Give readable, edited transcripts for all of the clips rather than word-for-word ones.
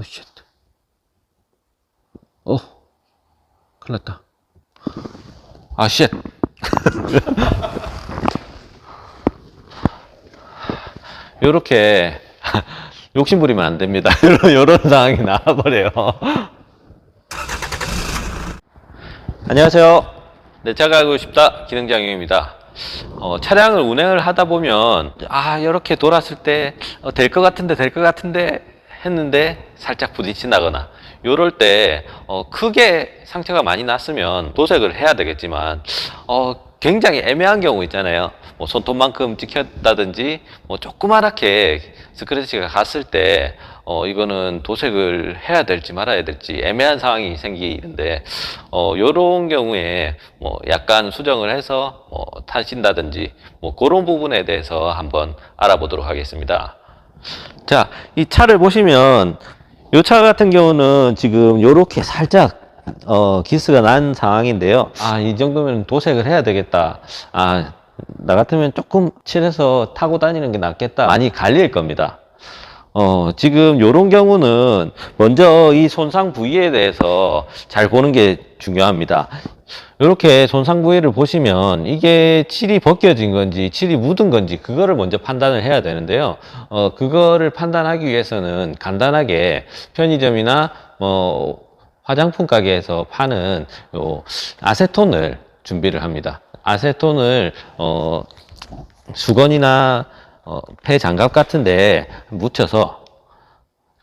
쉣. 큰일 났다. 쉣. 요렇게 욕심 부리면 안 됩니다. 요런 상황이 나와버려요. 안녕하세요. 내 차가 알고 싶다 기능장님입니다. 차량을 운행을 하다 보면 이렇게 돌았을 때 될 것 같은데 했는데 살짝 부딪힌다거나 요럴 때 크게 상처가 많이 났으면 도색을 해야 되겠지만 굉장히 애매한 경우 있잖아요. 뭐 손톱만큼 찍혔다든지 뭐 조그맣게 스크래치가 갔을 때 이거는 도색을 해야 될지 말아야 될지 애매한 상황이 생기는데 요런 경우에 뭐 약간 수정을 해서 타신다든지 뭐 그런 부분에 대해서 한번 알아보도록 하겠습니다. 자, 이 차를 보시면 이 차 같은 경우는 지금 요렇게 살짝 기스가 난 상황인데요. 이 정도면 도색을 해야 되겠다. 나 같으면 조금 칠해서 타고 다니는 게 낫겠다. 많이 갈릴 겁니다. 지금 요런 경우는 먼저 이 손상 부위에 대해서 잘 보는 게 중요합니다. 이렇게 손상 부위를 보시면 이게 칠이 벗겨진 건지 칠이 묻은 건지 그거를 먼저 판단을 해야 되는데요. 그거를 판단하기 위해서는 간단하게 편의점이나 화장품 가게에서 파는 요 아세톤을 준비를 합니다. 아세톤을 수건이나 폐 장갑 같은데 묻혀서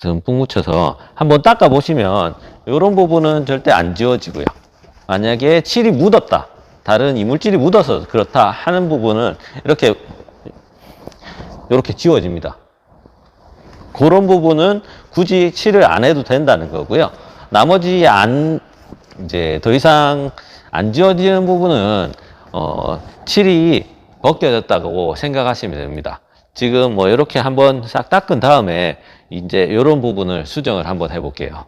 듬뿍 묻혀서 한번 닦아 보시면 이런 부분은 절대 안 지워지고요. 만약에 칠이 묻었다, 다른 이물질이 묻어서 그렇다 하는 부분은 이렇게 지워집니다. 그런 부분은 굳이 칠을 안 해도 된다는 거고요. 나머지 이제 더 이상 안 지워지는 부분은 칠이 벗겨졌다고 생각하시면 됩니다. 지금 이렇게 한번 싹 닦은 다음에 이제 이런 부분을 수정을 한번 해볼게요.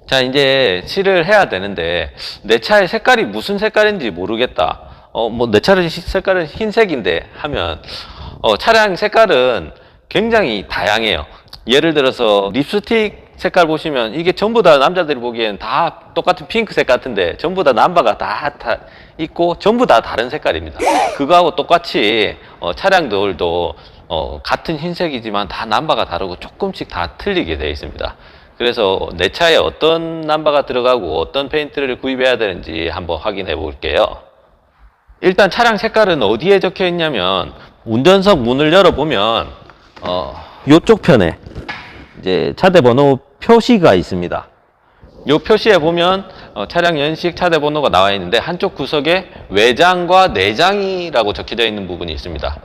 자, 이제 칠을 해야 되는데 내 차의 색깔이 무슨 색깔인지 모르겠다. 내 차의 색깔은 흰색인데 하면 차량 색깔은 굉장히 다양해요. 예를 들어서 립스틱 색깔 보시면 이게 전부 다 남자들이 보기엔 다 똑같은 핑크색 같은데 전부 다 남바가 다 있고 전부 다 다른 색깔입니다. 그거하고 똑같이 차량들도 같은 흰색이지만 다 남바가 다르고 조금씩 다 틀리게 되어 있습니다. 그래서 내 차에 어떤 남바가 들어가고 어떤 페인트를 구입해야 되는지 한번 확인해 볼게요. 일단 차량 색깔은 어디에 적혀 있냐면 운전석 문을 열어보면 이쪽 편에 이제 차대 번호 표시가 있습니다. 이 표시에 보면 차량 연식 차대 번호가 나와 있는데 한쪽 구석에 외장과 내장이라고 적혀져 있는 부분이 있습니다.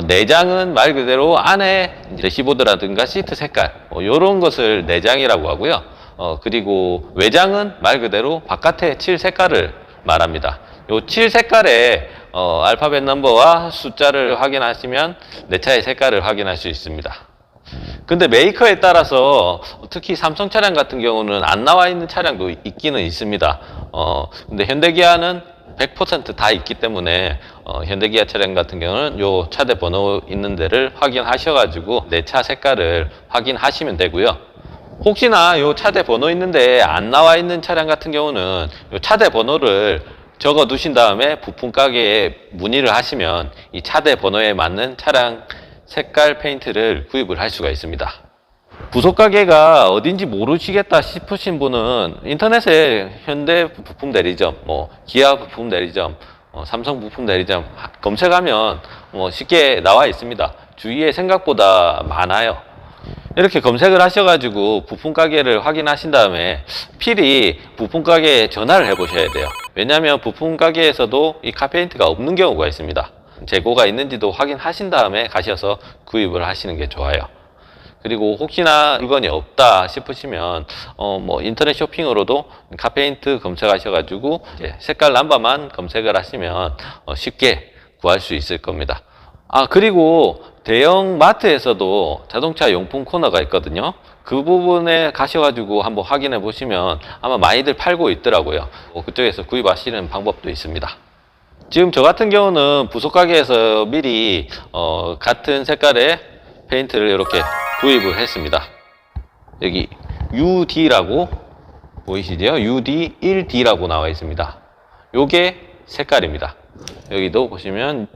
내장은 말 그대로 안에 대시보드라든가 시트 색깔 이런 것을 내장이라고 하고요. 그리고 외장은 말 그대로 바깥의 칠 색깔을 말합니다. 이 칠 색깔에 알파벳 넘버와 숫자를 확인하시면 내 차의 색깔을 확인할 수 있습니다. 근데 메이커에 따라서 특히 삼성 차량 같은 경우는 안 나와 있는 차량도 있기는 있습니다. 근데 현대기아는 100% 다 있기 때문에 현대기아 차량 같은 경우는 요 차대 번호 있는 데를 확인하셔가지고 내 차 색깔을 확인하시면 되고요. 혹시나 요 차대 번호 있는데 안 나와 있는 차량 같은 경우는 요 차대 번호를 적어 두신 다음에 부품 가게에 문의를 하시면 이 차대 번호에 맞는 차량 색깔 페인트를 구입을 할 수가 있습니다. 부속 가게가 어딘지 모르시겠다 싶으신 분은 인터넷에 현대 부품 대리점, 기아 부품 대리점, 삼성 부품 대리점 검색하면 쉽게 나와 있습니다. 주위에 생각보다 많아요. 이렇게 검색을 하셔가지고 부품 가게를 확인하신 다음에 필히 부품 가게에 전화를 해 보셔야 돼요. 왜냐하면 부품 가게에서도 이 카페인트가 없는 경우가 있습니다. 재고가 있는지도 확인하신 다음에 가셔서 구입을 하시는 게 좋아요. 그리고 혹시나 물건이 없다 싶으시면 인터넷 쇼핑으로도 카페인트 검색하셔가지고 색깔 남바만 검색을 하시면 쉽게 구할 수 있을 겁니다. 그리고 대형 마트에서도 자동차 용품 코너가 있거든요. 그 부분에 가셔가지고 한번 확인해 보시면 아마 많이들 팔고 있더라고요. 그쪽에서 구입하시는 방법도 있습니다. 지금 저 같은 경우는 부속 가게에서 미리 같은 색깔의 페인트를 이렇게 구입을 했습니다. 여기 UD라고 보이시죠? UD1D라고 나와 있습니다. 요게 색깔입니다. 여기도 보시면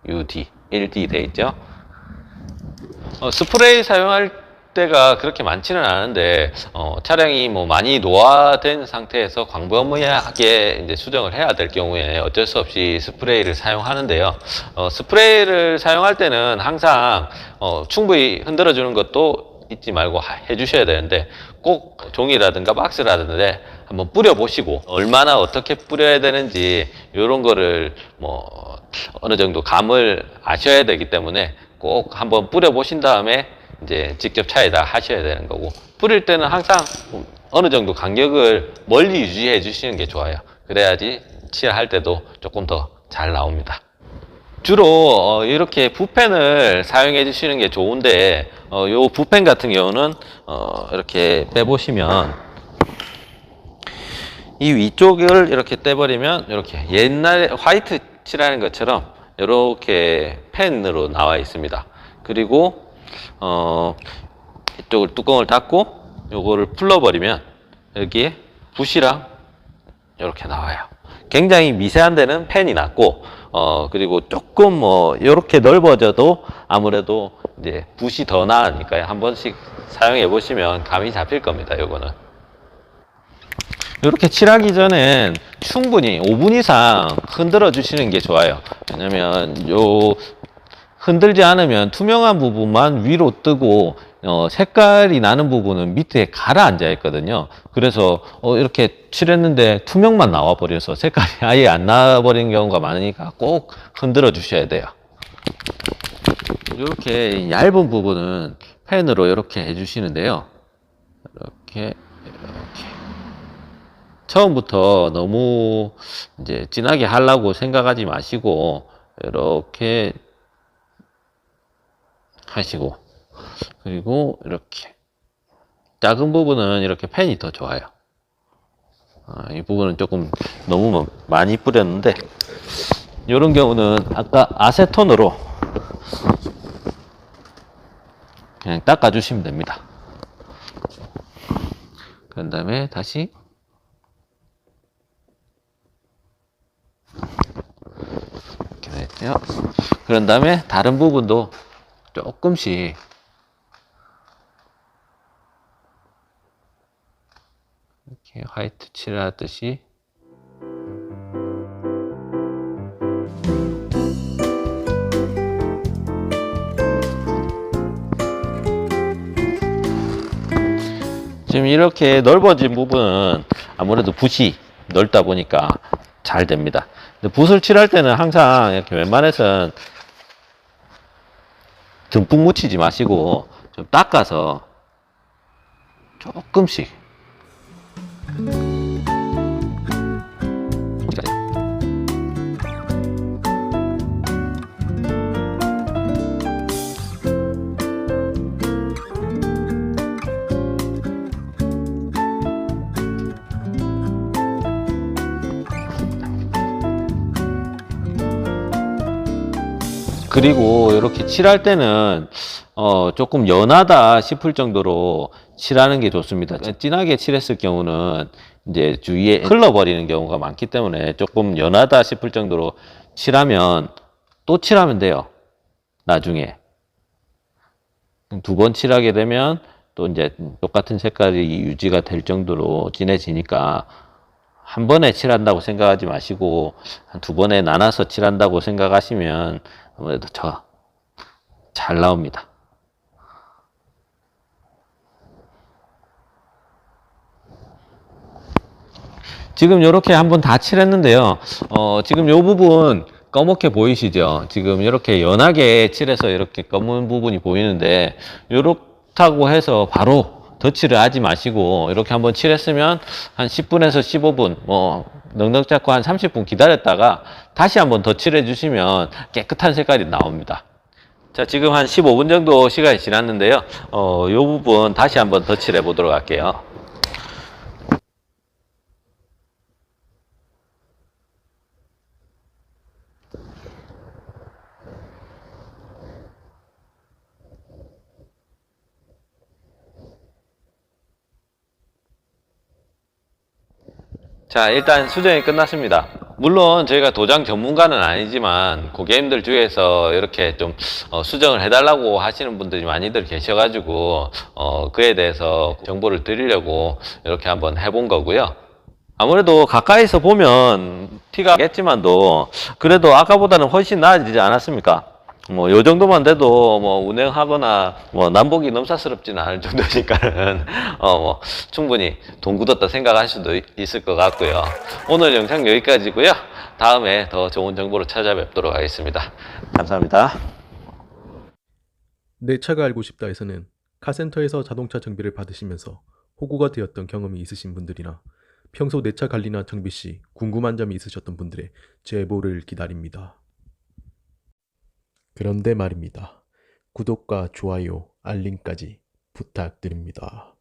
UD, 1D 돼 있죠? 스프레이 사용할 때가 그렇게 많지는 않은데, 차량이 뭐 많이 노화된 상태에서 광범위하게 이제 수정을 해야 될 경우에 어쩔 수 없이 스프레이를 사용하는데요. 스프레이를 사용할 때는 항상, 충분히 흔들어 주는 것도 잊지 말고 해주셔야 되는데, 꼭 종이라든가 박스라든가 한번 뿌려보시고, 얼마나 어떻게 뿌려야 되는지, 이런 거를 뭐, 어느 정도 감을 아셔야 되기 때문에 꼭 한번 뿌려보신 다음에 이제 직접 차에다 하셔야 되는 거고, 뿌릴 때는 항상 어느 정도 간격을 멀리 유지해 주시는 게 좋아요. 그래야지 칠할 때도 조금 더 잘 나옵니다. 주로 이렇게 붓펜을 사용해 주시는 게 좋은데, 요 붓펜 같은 경우는 이렇게 빼보시면 이 위쪽을 이렇게 떼버리면 이렇게 옛날에 화이트 칠하는 것처럼 이렇게 펜으로 나와 있습니다. 그리고 이쪽을 뚜껑을 닫고 요거를 풀러버리면 여기에 붓이랑 이렇게 나와요. 굉장히 미세한 데는 펜이 낫고, 그리고 조금 뭐 이렇게 넓어져도 아무래도 이제 붓이 더 나으니까요. 한 번씩 사용해 보시면 감이 잡힐 겁니다. 요거는 이렇게 칠하기 전엔 충분히 5분 이상 흔들어 주시는 게 좋아요. 왜냐면 요 흔들지 않으면 투명한 부분만 위로 뜨고, 색깔이 나는 부분은 밑에 가라앉아 있거든요. 그래서 이렇게 칠했는데 투명만 나와 버려서 색깔이 아예 안 나와버리는 경우가 많으니까 꼭 흔들어 주셔야 돼요. 이렇게 얇은 부분은 펜으로 이렇게 해주시는데요. 이렇게 처음부터 너무 이제 진하게 하려고 생각하지 마시고 이렇게 하시고, 그리고 이렇게 작은 부분은 이렇게 펜이 더 좋아요. 이 부분은 조금 너무 많이 뿌렸는데, 이런 경우는 아까 아세톤으로 그냥 닦아주시면 됩니다. 그런 다음에 다시 이렇게 됐죠. 그런 다음에 다른 부분도 조금씩 이렇게 화이트 칠하듯이 지금 이렇게 넓어진 부분은 아무래도 붓이 넓다 보니까 잘 됩니다. 근데 붓을 칠할 때는 항상 이렇게 웬만해서는 듬뿍 묻히지 마시고 좀 닦아서 조금씩 그리고 이렇게 칠할 때는 조금 연하다 싶을 정도로 칠하는 게 좋습니다. 진하게 칠했을 경우는 이제 주위에 흘러버리는 경우가 많기 때문에 조금 연하다 싶을 정도로 칠하면 또 칠하면 돼요. 나중에 두 번 칠하게 되면 또 이제 똑같은 색깔이 유지가 될 정도로 진해지니까 한 번에 칠한다고 생각하지 마시고 한 두 번에 나눠서 칠한다고 생각하시면 아무래도 잘 나옵니다. 지금 이렇게 한번 다 칠했는데요. 지금 이 부분 검게 보이시죠? 지금 이렇게 연하게 칠해서 이렇게 검은 부분이 보이는데, 이렇다고 해서 바로 덧칠을 하지 마시고 이렇게 한번 칠했으면 한 10분에서 15분, 넉넉 잡고 한 30분 기다렸다가 다시 한번 덧칠해 주시면 깨끗한 색깔이 나옵니다. 자, 지금 한 15분 정도 시간이 지났는데요. 이 부분 다시 한번 덧칠해 보도록 할게요. 자, 일단 수정이 끝났습니다. 물론 저희가 도장 전문가는 아니지만 고객님들 중에서 이렇게 좀 수정을 해달라고 하시는 분들이 많이들 계셔가지고 그에 대해서 정보를 드리려고 이렇게 한번 해본 거고요. 아무래도 가까이서 보면 티가 나겠지만도 그래도 아까보다는 훨씬 나아지지 않았습니까? 뭐, 요 정도만 돼도 뭐, 운행하거나 뭐, 남복이 넘사스럽지는 않을 정도니까는, 뭐, 충분히 돈 굳었다 생각할 수도 있을 것 같고요. 오늘 영상 여기까지고요. 다음에 더 좋은 정보로 찾아뵙도록 하겠습니다. 감사합니다. 내 차가 알고 싶다에서는 카센터에서 자동차 정비를 받으시면서 호구가 되었던 경험이 있으신 분들이나 평소 내 차 관리나 정비 시 궁금한 점이 있으셨던 분들의 제보를 기다립니다. 그런데 말입니다. 구독과 좋아요, 알림까지 부탁드립니다.